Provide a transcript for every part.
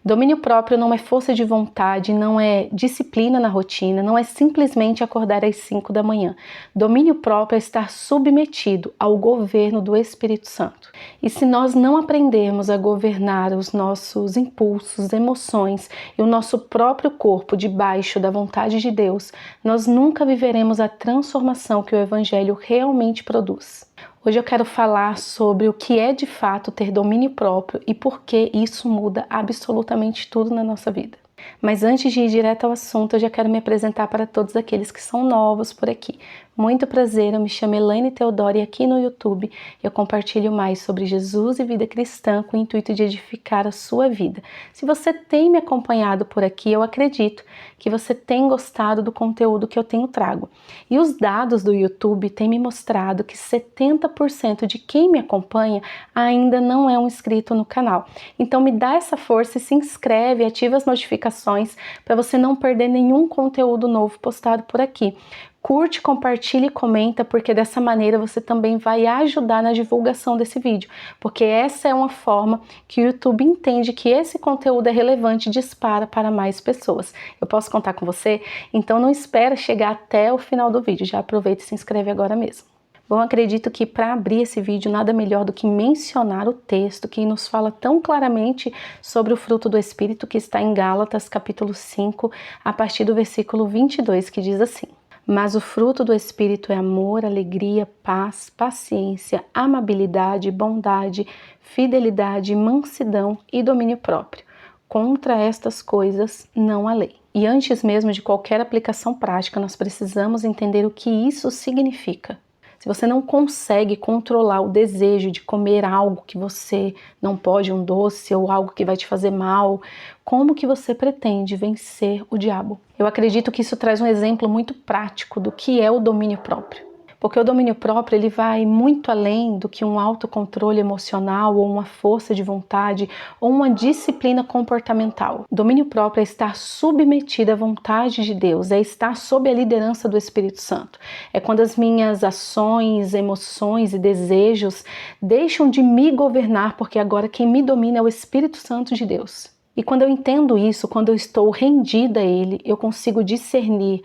Domínio próprio não é força de vontade, não é disciplina na rotina, não é simplesmente acordar às 5 da manhã. Domínio próprio é estar submetido ao governo do Espírito Santo. E se nós não aprendermos a governar os nossos impulsos, emoções e o nosso próprio corpo debaixo da vontade de Deus, nós nunca viveremos a transformação que o Evangelho realmente produz. Hoje eu quero falar sobre o que é de fato ter domínio próprio e por que isso muda absolutamente tudo na nossa vida. Mas antes de ir direto ao assunto, eu já quero me apresentar para todos aqueles que são novos por aqui. Muito prazer, eu me chamo Elaine Teodoro e aqui no YouTube eu compartilho mais sobre Jesus e vida cristã com o intuito de edificar a sua vida. Se você tem me acompanhado por aqui, eu acredito que você tem gostado do conteúdo que eu tenho trago. E os dados do YouTube têm me mostrado que 70% de quem me acompanha ainda não é um inscrito no canal. Então me dá essa força e se inscreve, ativa as notificações para você não perder nenhum conteúdo novo postado por aqui. Curte, compartilhe e comenta, porque dessa maneira você também vai ajudar na divulgação desse vídeo, porque essa é uma forma que o YouTube entende que esse conteúdo é relevante e dispara para mais pessoas. Eu posso contar com você? Então não espera chegar até o final do vídeo, já aproveita e se inscreve agora mesmo. Bom, acredito que para abrir esse vídeo nada melhor do que mencionar o texto que nos fala tão claramente sobre o fruto do Espírito, que está em Gálatas capítulo 5, a partir do versículo 22, que diz assim: Mas o fruto do Espírito é amor, alegria, paz, paciência, amabilidade, bondade, fidelidade, mansidão e domínio próprio. Contra estas coisas não há lei. E antes mesmo de qualquer aplicação prática, nós precisamos entender o que isso significa. Se você não consegue controlar o desejo de comer algo que você não pode, um doce ou algo que vai te fazer mal, como que você pretende vencer o diabo? Eu acredito que isso traz um exemplo muito prático do que é o domínio próprio. Porque o domínio próprio ele vai muito além do que um autocontrole emocional ou uma força de vontade ou uma disciplina comportamental. O domínio próprio é estar submetido à vontade de Deus, é estar sob a liderança do Espírito Santo. É quando as minhas ações, emoções e desejos deixam de me governar, porque agora quem me domina é o Espírito Santo de Deus. E quando eu entendo isso, quando eu estou rendida a Ele, eu consigo discernir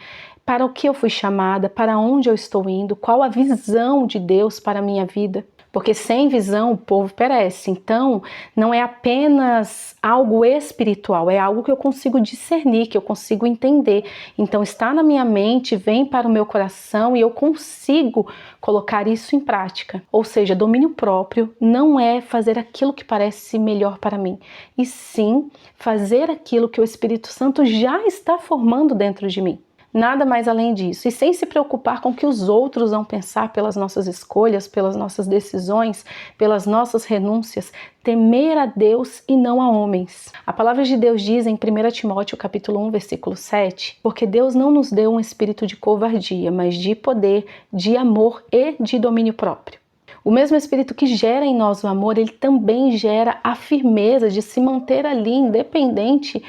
para o que eu fui chamada, para onde eu estou indo, qual a visão de Deus para a minha vida. Porque sem visão o povo perece. Então, não é apenas algo espiritual, é algo que eu consigo discernir, que eu consigo entender. Então, está na minha mente, vem para o meu coração e eu consigo colocar isso em prática. Ou seja, domínio próprio não é fazer aquilo que parece melhor para mim, e sim fazer aquilo que o Espírito Santo já está formando dentro de mim. Nada mais além disso, e sem se preocupar com o que os outros vão pensar pelas nossas escolhas, pelas nossas decisões, pelas nossas renúncias, temer a Deus e não a homens. A palavra de Deus diz em 1 Timóteo capítulo 1, versículo 7, porque Deus não nos deu um espírito de covardia, mas de poder, de amor e de domínio próprio. O mesmo Espírito que gera em nós o amor, ele também gera a firmeza de se manter ali, independente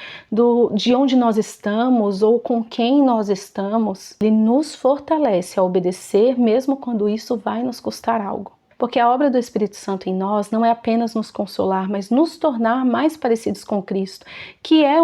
de onde nós estamos ou com quem nós estamos. Ele nos fortalece a obedecer, mesmo quando isso vai nos custar algo. Porque a obra do Espírito Santo em nós não é apenas nos consolar, mas nos tornar mais parecidos com Cristo, que é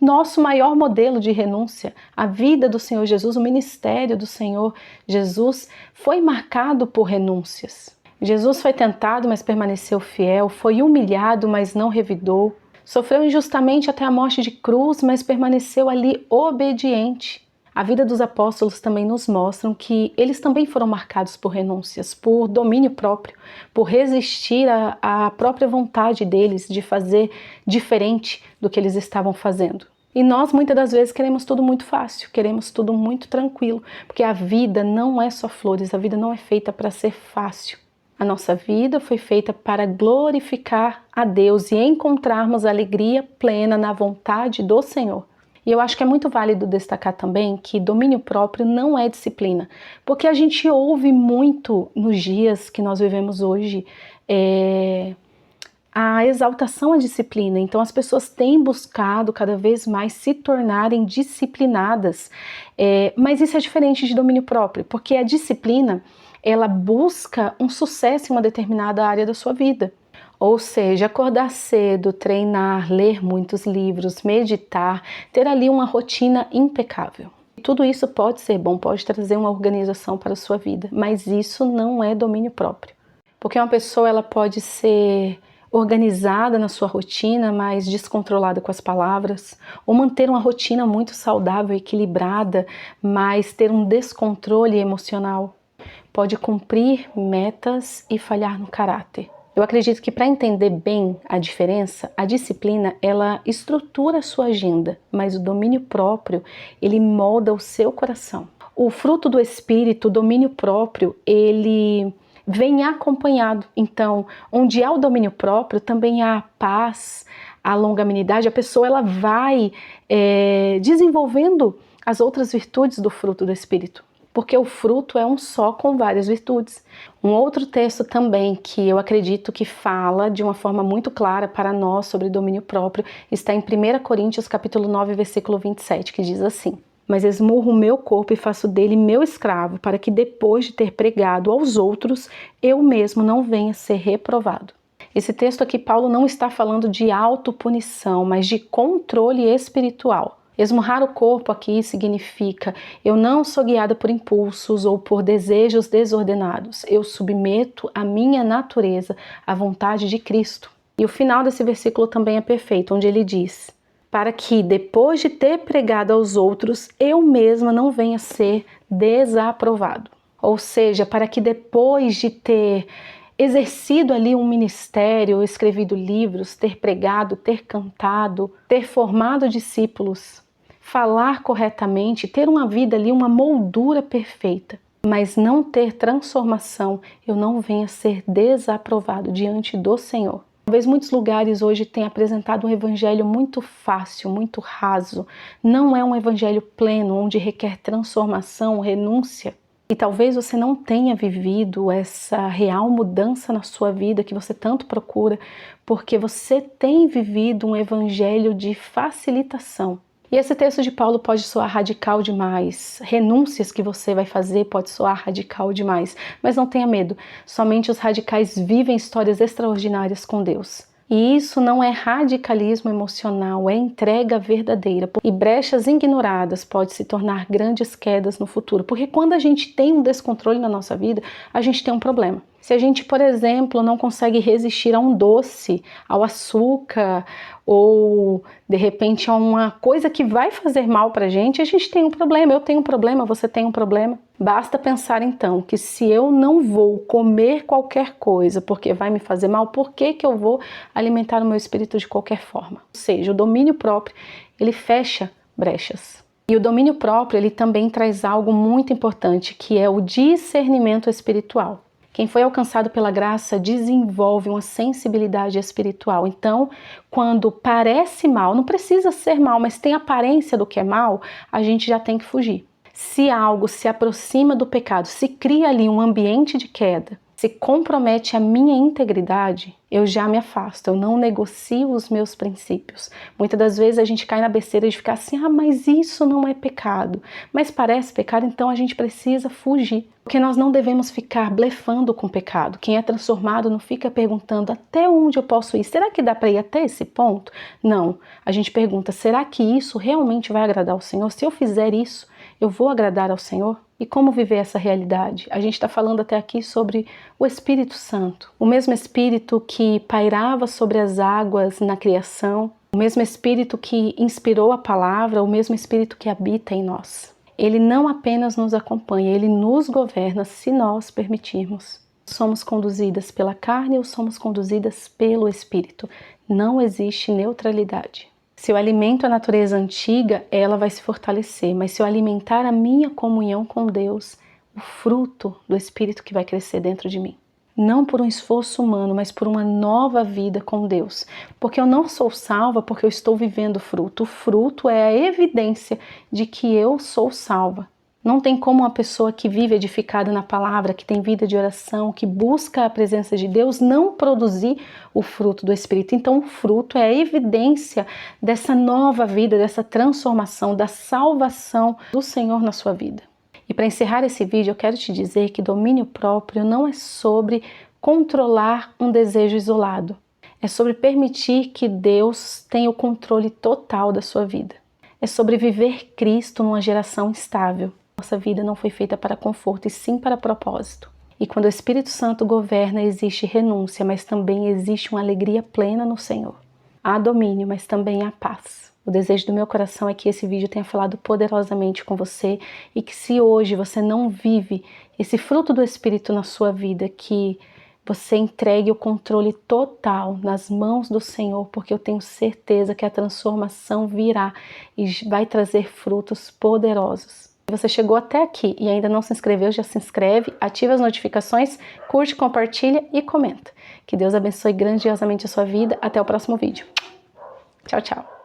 nosso maior modelo de renúncia. A vida do Senhor Jesus, o ministério do Senhor Jesus foi marcado por renúncias. Jesus foi tentado, mas permaneceu fiel, foi humilhado, mas não revidou, sofreu injustamente até a morte de cruz, mas permaneceu ali obediente. A vida dos apóstolos também nos mostra que eles também foram marcados por renúncias, por domínio próprio, por resistir à própria vontade deles de fazer diferente do que eles estavam fazendo. E nós muitas das vezes queremos tudo muito fácil, queremos tudo muito tranquilo, porque a vida não é só flores, a vida não é feita para ser fácil. A nossa vida foi feita para glorificar a Deus e encontrarmos alegria plena na vontade do Senhor. E eu acho que é muito válido destacar também que domínio próprio não é disciplina, porque a gente ouve muito nos dias que nós vivemos hoje a exaltação à disciplina. Então as pessoas têm buscado cada vez mais se tornarem disciplinadas, mas isso é diferente de domínio próprio, porque a disciplina ela busca um sucesso em uma determinada área da sua vida. Ou seja, acordar cedo, treinar, ler muitos livros, meditar, ter ali uma rotina impecável. Tudo isso pode ser bom, pode trazer uma organização para a sua vida, mas isso não é domínio próprio. Porque uma pessoa ela pode ser organizada na sua rotina, mas descontrolada com as palavras, ou manter uma rotina muito saudável, equilibrada, mas ter um descontrole emocional. Pode cumprir metas e falhar no caráter. Eu acredito que para entender bem a diferença, a disciplina ela estrutura a sua agenda, mas o domínio próprio ele molda o seu coração. O fruto do Espírito, o domínio próprio, ele vem acompanhado. Então, onde há o domínio próprio, também há a paz, a longanimidade. A pessoa ela vai desenvolvendo as outras virtudes do fruto do Espírito. Porque o fruto é um só com várias virtudes. Um outro texto também que eu acredito que fala de uma forma muito clara para nós sobre domínio próprio está em 1 Coríntios capítulo 9, versículo 27, que diz assim: mas esmurro o meu corpo e faço dele meu escravo, para que depois de ter pregado aos outros, eu mesmo não venha ser reprovado. Esse texto aqui, Paulo não está falando de autopunição, mas de controle espiritual. Esmurrar o corpo aqui significa eu não sou guiada por impulsos ou por desejos desordenados. Eu submeto a minha natureza à vontade de Cristo. E o final desse versículo também é perfeito, onde ele diz: para que depois de ter pregado aos outros, eu mesma não venha ser desaprovado. Ou seja, para que depois de ter exercido ali um ministério, escrevido livros, ter pregado, ter cantado, ter formado discípulos, falar corretamente, ter uma vida ali, uma moldura perfeita, mas não ter transformação, eu não venha ser desaprovado diante do Senhor. Talvez muitos lugares hoje tenham apresentado um evangelho muito fácil, muito raso. Não é um evangelho pleno, onde requer transformação, renúncia. E talvez você não tenha vivido essa real mudança na sua vida que você tanto procura, porque você tem vivido um evangelho de facilitação. E esse texto de Paulo pode soar radical demais, renúncias que você vai fazer pode soar radical demais, mas não tenha medo, somente os radicais vivem histórias extraordinárias com Deus. E isso não é radicalismo emocional, é entrega verdadeira. E brechas ignoradas podem se tornar grandes quedas no futuro, porque quando a gente tem um descontrole na nossa vida, a gente tem um problema. Se a gente, por exemplo, não consegue resistir a um doce, ao açúcar, ou de repente a uma coisa que vai fazer mal pra gente, a gente tem um problema. Eu tenho um problema, você tem um problema. Basta pensar então que se eu não vou comer qualquer coisa porque vai me fazer mal, por que eu vou alimentar o meu espírito de qualquer forma? Ou seja, o domínio próprio, ele fecha brechas. E o domínio próprio, ele também traz algo muito importante, que é o discernimento espiritual. Quem foi alcançado pela graça desenvolve uma sensibilidade espiritual. Então, quando parece mal, não precisa ser mal, mas tem aparência do que é mal, a gente já tem que fugir. Se algo se aproxima do pecado, se cria ali um ambiente de queda, se compromete a minha integridade, eu já me afasto, eu não negocio os meus princípios. Muitas das vezes a gente cai na besteira de ficar assim, mas isso não é pecado. Mas parece pecado, então a gente precisa fugir. Porque nós não devemos ficar blefando com o pecado. Quem é transformado não fica perguntando até onde eu posso ir. Será que dá para ir até esse ponto? Não. A gente pergunta, será que isso realmente vai agradar ao Senhor? Se eu fizer isso, eu vou agradar ao Senhor? E como viver essa realidade? A gente está falando até aqui sobre o Espírito Santo. O mesmo Espírito que pairava sobre as águas na criação, o mesmo Espírito que inspirou a palavra, o mesmo Espírito que habita em nós. Ele não apenas nos acompanha, ele nos governa se nós permitirmos. Somos conduzidas pela carne ou somos conduzidas pelo Espírito. Não existe neutralidade. Se eu alimento a natureza antiga, ela vai se fortalecer, mas se eu alimentar a minha comunhão com Deus, o fruto do Espírito que vai crescer dentro de mim. Não por um esforço humano, mas por uma nova vida com Deus. Porque eu não sou salva porque eu estou vivendo o fruto. O fruto é a evidência de que eu sou salva. Não tem como uma pessoa que vive edificada na palavra, que tem vida de oração, que busca a presença de Deus, não produzir o fruto do Espírito. Então o fruto é a evidência dessa nova vida, dessa transformação, da salvação do Senhor na sua vida. E para encerrar esse vídeo, eu quero te dizer que domínio próprio não é sobre controlar um desejo isolado. É sobre permitir que Deus tenha o controle total da sua vida. É sobre viver Cristo numa geração instável. Nossa vida não foi feita para conforto, e sim para propósito. E quando o Espírito Santo governa, existe renúncia, mas também existe uma alegria plena no Senhor. Há domínio, mas também há paz. O desejo do meu coração é que esse vídeo tenha falado poderosamente com você e que, se hoje você não vive esse fruto do Espírito na sua vida, que você entregue o controle total nas mãos do Senhor, porque eu tenho certeza que a transformação virá e vai trazer frutos poderosos. Se você chegou até aqui e ainda não se inscreveu, já se inscreve, ativa as notificações, curte, compartilha e comenta. Que Deus abençoe grandiosamente a sua vida. Até o próximo vídeo. Tchau, tchau.